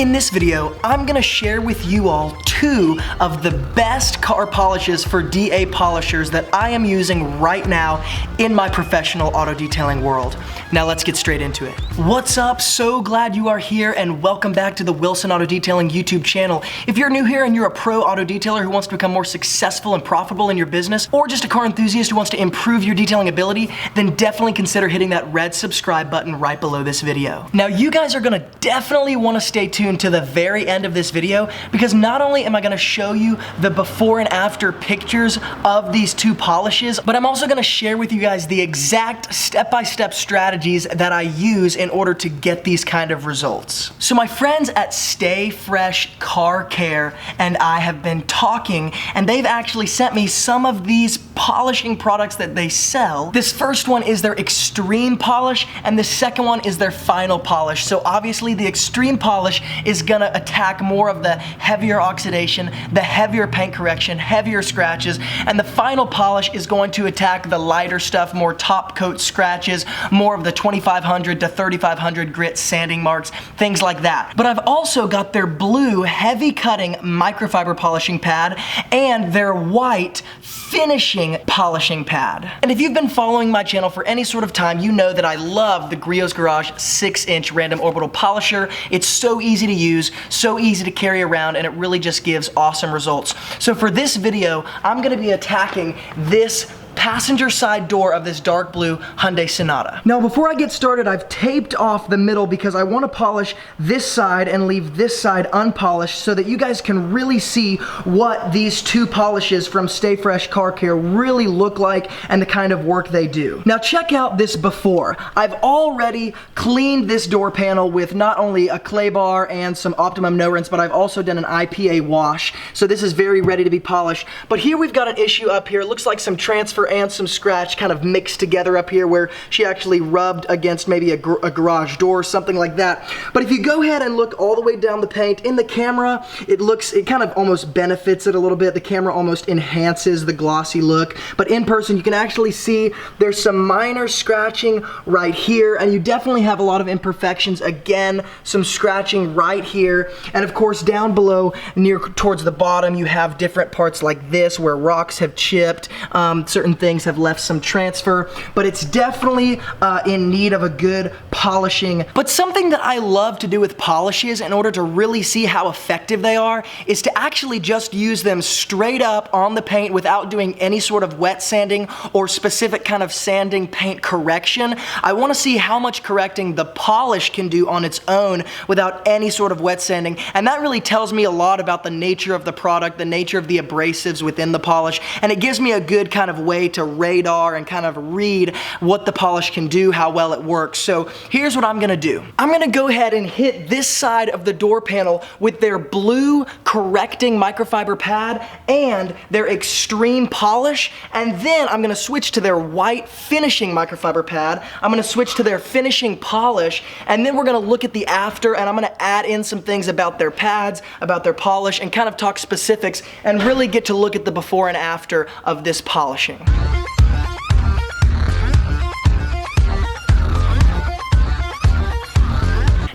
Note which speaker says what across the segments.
Speaker 1: In this video, I'm gonna share with you all 2 of the best car polishes for DA polishers that I am using right now in my professional auto detailing world. Now let's get straight into it. What's up? So glad you are here and welcome back to the Wilson Auto Detailing YouTube channel. If you're new here and you're a pro auto detailer who wants to become more successful and profitable in your business, or just a car enthusiast who wants to improve your detailing ability, then definitely consider hitting that red subscribe button right below this video. Now you guys are gonna definitely wanna stay tuned to the very end of this video, because not only am I gonna show you the before and after pictures of these 2 polishes, but I'm also gonna share with you guys the exact step-by-step strategies that I use in order to get these kind of results. So my friends at Stay Fresh Car Care and I have been talking, and they've actually sent me some of these polishing products that they sell. This first one is their Xtreme Polish, and the second one is their Final Polish. So obviously the Xtreme Polish is gonna attack more of the heavier oxidation, the heavier paint correction, heavier scratches, and the Final Polish is going to attack the lighter stuff, more top coat scratches, more of the 2500 to 3500 grit sanding marks, things like that. But I've also got their blue heavy cutting microfiber polishing pad and their white finishing polishing pad. And if you've been following my channel for any sort of time, you know that I love the Griot's Garage 6-inch random orbital polisher. It's so easy to use, so easy to carry around, and it really just gives awesome results. So for this video, I'm gonna be attacking this passenger side door of this dark blue Hyundai Sonata. Now before I get started, I've taped off the middle because I want to polish this side and leave this side unpolished so that you guys can really see what these 2 polishes from Stay Fresh Car Care really look like and the kind of work they do. Now check out this before. I've already cleaned this door panel with not only a clay bar and some Optimum No Rinse, but I've also done an IPA wash. So this is very ready to be polished. But here we've got an issue up here. It looks like some transfer and some scratch kind of mixed together up here where she actually rubbed against maybe a garage door or something like that. But if you go ahead and look all the way down the paint, in the camera, it kind of almost benefits it a little bit. The camera almost enhances the glossy look. But in person, you can actually see there's some minor scratching right here, and you definitely have a lot of imperfections. Again, some scratching right here. And of course, down below, near towards the bottom, you have different parts like this where rocks have chipped, certain things have left some transfer, but it's definitely in need of a good polishing. But something that I love to do with polishes in order to really see how effective they are is to actually just use them straight up on the paint without doing any sort of wet sanding or specific kind of sanding paint correction. I want to see how much correcting the polish can do on its own without any sort of wet sanding, and that really tells me a lot about the nature of the product, the nature of the abrasives within the polish, and it gives me a good kind of way to radar and kind of read what the polish can do, how well it works. So here's what I'm gonna do. I'm gonna go ahead and hit this side of the door panel with their blue correcting microfiber pad and their Xtreme Polish, and then I'm gonna switch to their white finishing microfiber pad. I'm gonna switch to their finishing polish, and then we're gonna look at the after, and I'm gonna add in some things about their pads, about their polish, and kind of talk specifics and really get to look at the before and after of this polishing.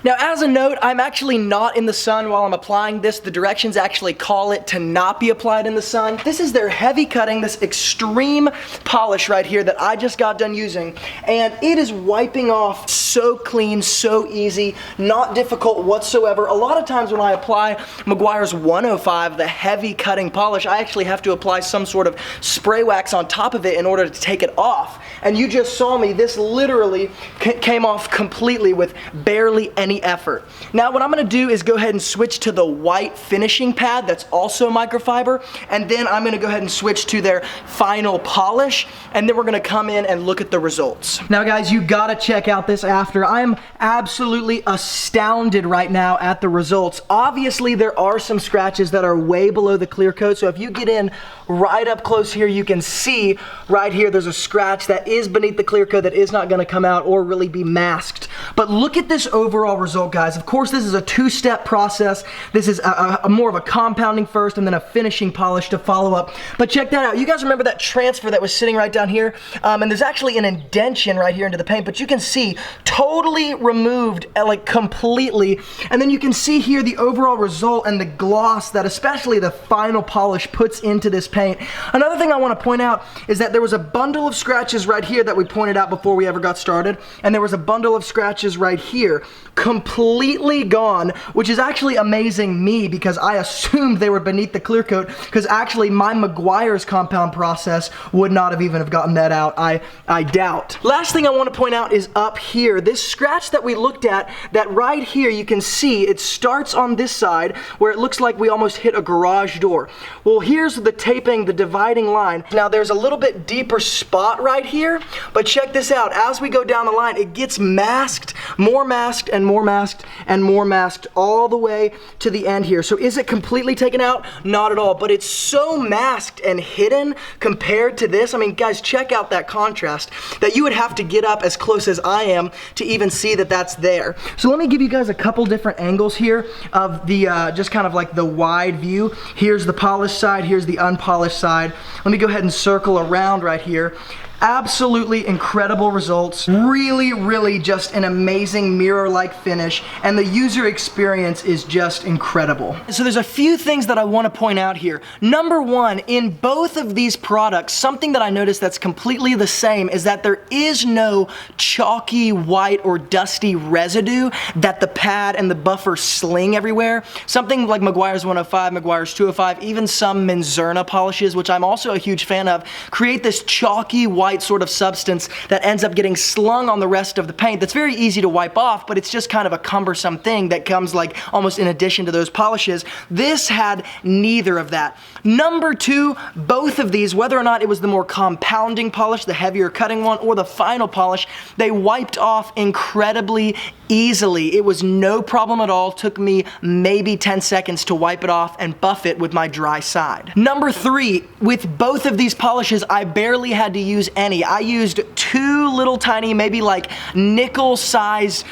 Speaker 1: Now as a note, I'm actually not in the sun while I'm applying this. The directions actually call it to not be applied in the sun. This is their heavy cutting, this Xtreme Polish right here that I just got done using, and it is wiping off so clean, so easy, not difficult whatsoever. A lot of times when I apply Meguiar's 105, the heavy cutting polish, I actually have to apply some sort of spray wax on top of it in order to take it off. And you just saw me, this literally came off completely with barely any effort. Now what I'm gonna do is go ahead and switch to the white finishing pad that's also microfiber, and then I'm gonna go ahead and switch to their Final Polish, and then we're gonna come in and look at the results. Now guys, you gotta check out this after. I am absolutely astounded right now at the results. Obviously there are some scratches that are way below the clear coat, so if you get in right up close here, you can see right here there's a scratch that is beneath the clear coat that is not gonna come out or really be masked. But look at this overall result, guys. Of course, this is a two-step process. This is a more of a compounding first and then a finishing polish to follow up. But check that out. You guys remember that transfer that was sitting right down here? And there's actually an indentation right here into the paint, but you can see totally removed, like completely. And then you can see here the overall result and the gloss that especially the final polish puts into this paint. Another thing I want to point out is that there was a bundle of scratches right here that we pointed out before we ever got started, and there was a bundle of scratches right here, completely gone, which is actually amazing me because I assumed they were beneath the clear coat, because actually my Meguiar's compound process would not have even have gotten that out, I doubt. Last thing I want to point out is up here, this scratch that we looked at, that right here you can see it starts on this side where it looks like we almost hit a garage door. Well, here's the taping, the dividing line. Now there's a little bit deeper spot right here, but check this out. As we go down the line, it gets masked, more masked and more masked and more masked all the way to the end here. So is it completely taken out? Not at all, but it's so masked and hidden compared to this. I mean, guys, check out that contrast that you would have to get up as close as I am to even see that that's there. So let me give you guys a couple different angles here of the just kind of like the wide view. Here's the polished side, here's the unpolished side. Let me go ahead and circle around right here. Absolutely incredible results. Really, really just an amazing mirror-like finish, and the user experience is just incredible. So there's a few things that I want to point out here. Number one, in both of these products, something that I noticed that's completely the same is that there is no chalky, white, or dusty residue that the pad and the buffer sling everywhere. Something like Meguiar's 105, Meguiar's 205, even some Menzerna polishes, which I'm also a huge fan of, create this chalky, white sort of substance that ends up getting slung on the rest of the paint that's very easy to wipe off, but it's just kind of a cumbersome thing that comes like almost in addition to those polishes. This had neither of that. Number two, both of these, whether or not it was the more compounding polish, the heavier cutting one, or the final polish, they wiped off incredibly easily. It was no problem at all. Took me maybe 10 seconds to wipe it off and buff it with my dry side. Number three, with both of these polishes, I barely had to use any. I used two little tiny, maybe like nickel size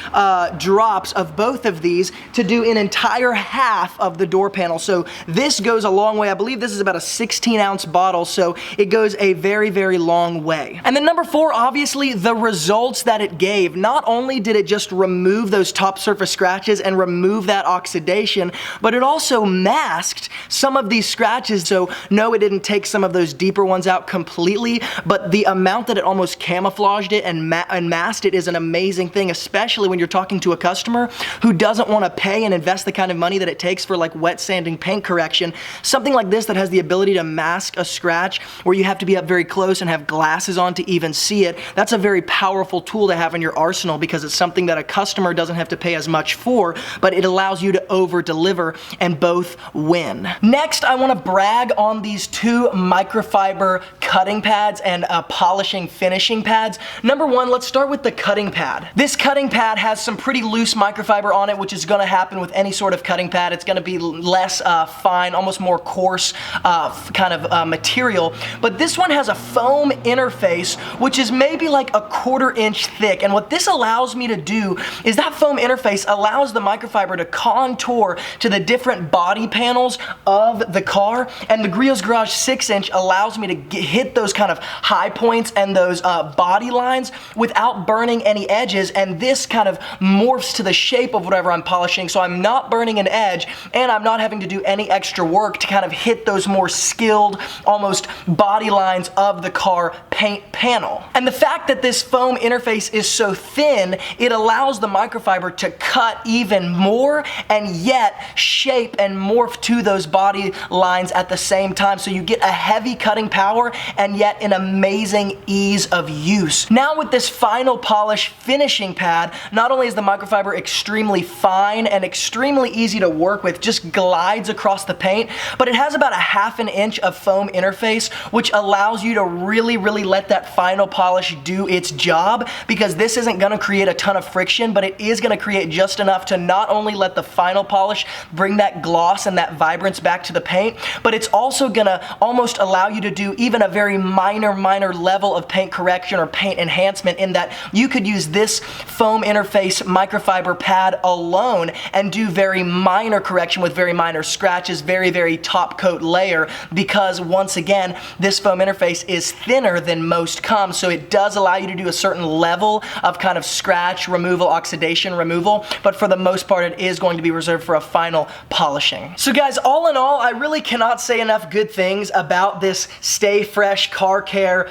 Speaker 1: drops of both of these to do an entire half of the door panel. So this goes a long way. I believe this is about a 16-ounce bottle, so it goes a very, very long way. And then number four, obviously the results that it gave. Not only did it just remove those top surface scratches and remove that oxidation, but it also masked some of these scratches. So no, it didn't take some of those deeper ones out completely, but the amount that it almost camouflaged it and masked it is an amazing thing, especially when you're talking to a customer who doesn't want to pay and invest the kind of money that it takes for like wet sanding paint correction. Something like this that has the ability to mask a scratch where you have to be up very close and have glasses on to even see it. That's a very powerful tool to have in your arsenal because it's something that a customer doesn't have to pay as much for, but it allows you to over deliver and both win. Next, I want to brag on these two microfiber cutting pads and polishing finishing pads. Number one, let's start with the cutting pad. This cutting pad has some pretty loose microfiber on it, which is going to happen with any sort of cutting pad. It's going to be less fine, almost more coarse kind of material. But this one has a foam interface, which is maybe like a 1/4 inch thick. And what this allows me to do is that foam interface allows the microfiber to contour to the different body panels of the car. And the Griot's Garage 6-inch allows me to hit those kind of high points and those body lines without burning any edges. And this kind of morphs to the shape of whatever I'm polishing. So I'm not burning an edge and I'm not having to do any extra work to kind of hit those more skilled, almost body lines of the car paint panel. And the fact that this foam interface is so thin, it allows the microfiber to cut even more and yet shape and morph to those body lines at the same time. So you get a heavy cutting power and yet an amazing ease of use. Now with this final polish finishing pad, not only is the microfiber extremely fine and extremely easy to work with, just glides across the paint, but it has about a 1/2 inch of foam interface, which allows you to really let that final polish do its job, because this isn't gonna create a ton of friction, but it is gonna create just enough to not only let the final polish bring that gloss and that vibrance back to the paint, but it's also gonna almost allow you to do even a very minor level of paint correction or paint enhancement, in that you could use this foam interface microfiber pad alone and do very minor correction with very minor scratches, very top coat layer, because once again, this foam interface is thinner than most come, so it does allow you to do a certain level of kind of scratch removal, oxidation removal, but for the most part it is going to be reserved for a final polishing. So guys, all in all, I really cannot say enough good things about this Stay Fresh car care,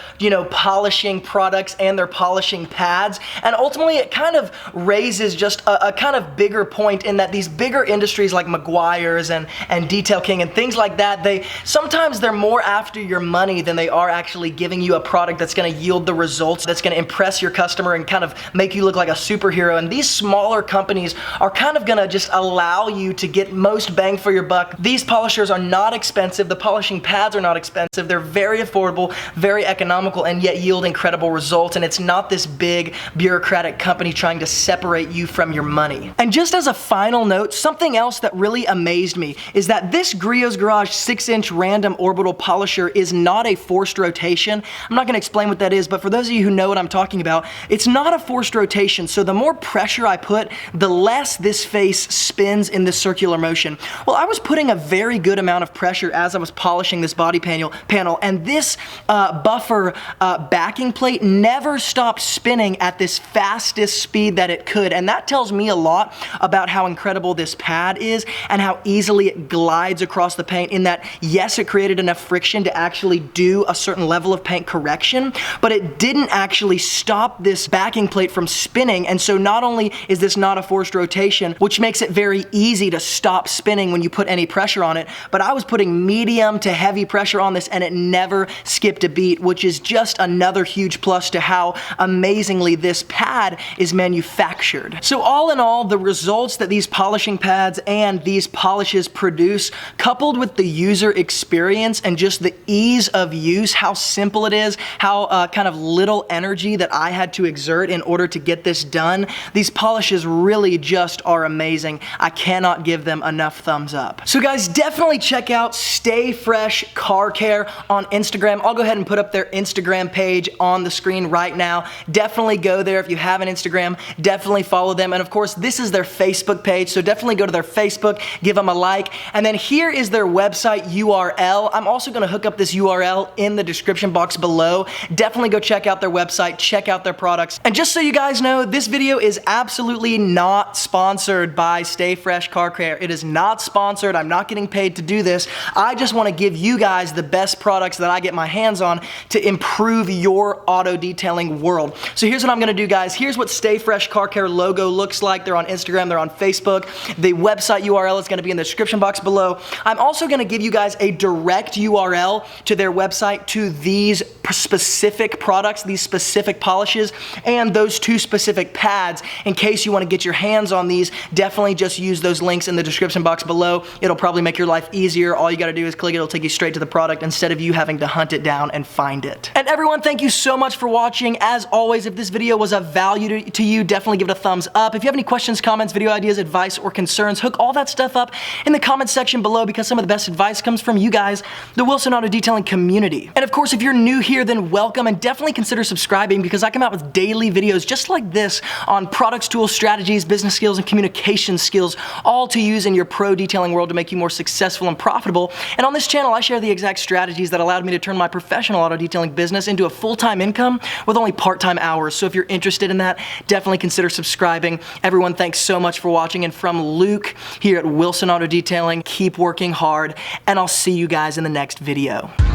Speaker 1: polishing products and their polishing pads, and ultimately it kind of raises just a kind of bigger point, in that these bigger industries like Meguiar's and Detail King and things like that, sometimes they're more after your money than they are actually giving you a product that's gonna yield the results, that's gonna impress your customer and kind of make you look like a superhero. And these smaller companies are kind of gonna just allow you to get most bang for your buck. These polishers are not expensive, the polishing pads are not expensive, they're very affordable, very economical, and yet yield incredible results, and it's not this big bureaucratic company trying to separate you from your money. And just as a final note, something else that really amazed me is that this Griot's Garage 6-inch random orbital polisher is not a forced rotation. I'm not gonna explain what that is, but for those of you who know what I'm talking about, it's not a forced rotation, so the more pressure I put, the less this face spins in this circular motion. Well, I was putting a very good amount of pressure as I was polishing this body panel, and this buffer backing plate never stopped spinning at this fastest speed that it could, and that tells me a lot about how incredible this pad is and how easily it glides across the paint, in that, yes, it created enough friction to actually do a certain level of paint correction, but it didn't actually stop this backing plate from spinning. And so not only is this not a forced rotation, which makes it very easy to stop spinning when you put any pressure on it, but I was putting medium to heavy pressure on this and it never skipped a beat, which is just another huge plus to how amazingly this pad is manufactured. So all in all, the results that these polishing pads and these polishes produce, coupled with the user experience and just the ease of use, how simple it is, how kind of little energy that I had to exert in order to get this done, these polishes really just are amazing. I cannot give them enough thumbs up. So guys, definitely check out Stay Fresh Car Care on Instagram. I'll go ahead and put up their Instagram page on the screen right now. Definitely go there if you have an Instagram. Definitely follow them. And of course, this is their Facebook page, so definitely go to their Facebook, give them a like. And then here is their website URL. I'm also gonna hook up this URL in the description box below. Definitely go check out their website, check out their products. And just so you guys know, this video is absolutely not sponsored by Stay Fresh Car Care. It is not sponsored. I'm not getting paid to do this. I just wanna give you guys the best products that I get my hands on to improve your auto detailing world. So here's what I'm gonna do, guys. Here's what Stay Fresh Car Care logo looks like. They're on Instagram, they're on Facebook. The website URL is gonna be in the description box below. I'm also gonna give you guys a direct URL to their website, to these specific products, these specific polishes, and those two specific pads. In case you wanna get your hands on these, definitely just use those links in the description box below. It'll probably make your life easier. All you gotta do is click it, it'll take you straight to the product instead of you having to hunt it down and find it. And everyone, thank you so much for watching. As always, if this video was of value to you, definitely give it a thumbs up. If you have any questions, comments, video ideas, advice, or concerns, hook all that stuff up in the comment section below, because some of the best advice comes from you guys, the Wilson Auto Detailing community. And of course, if you're new here, then welcome, and definitely consider subscribing, because I come out with daily videos just like this on products, tools, strategies, business skills, and communication skills, all to use in your pro detailing world to make you more successful and profitable. And on this channel, I share the exact strategies that allowed me to turn my professional auto detailing business into a full-time income with only part-time hours. So if you're interested in that, definitely consider subscribing. Everyone, thanks so much for watching. And from Luke here at Wilson Auto Detailing, keep working hard, and I'll see you guys in the next video.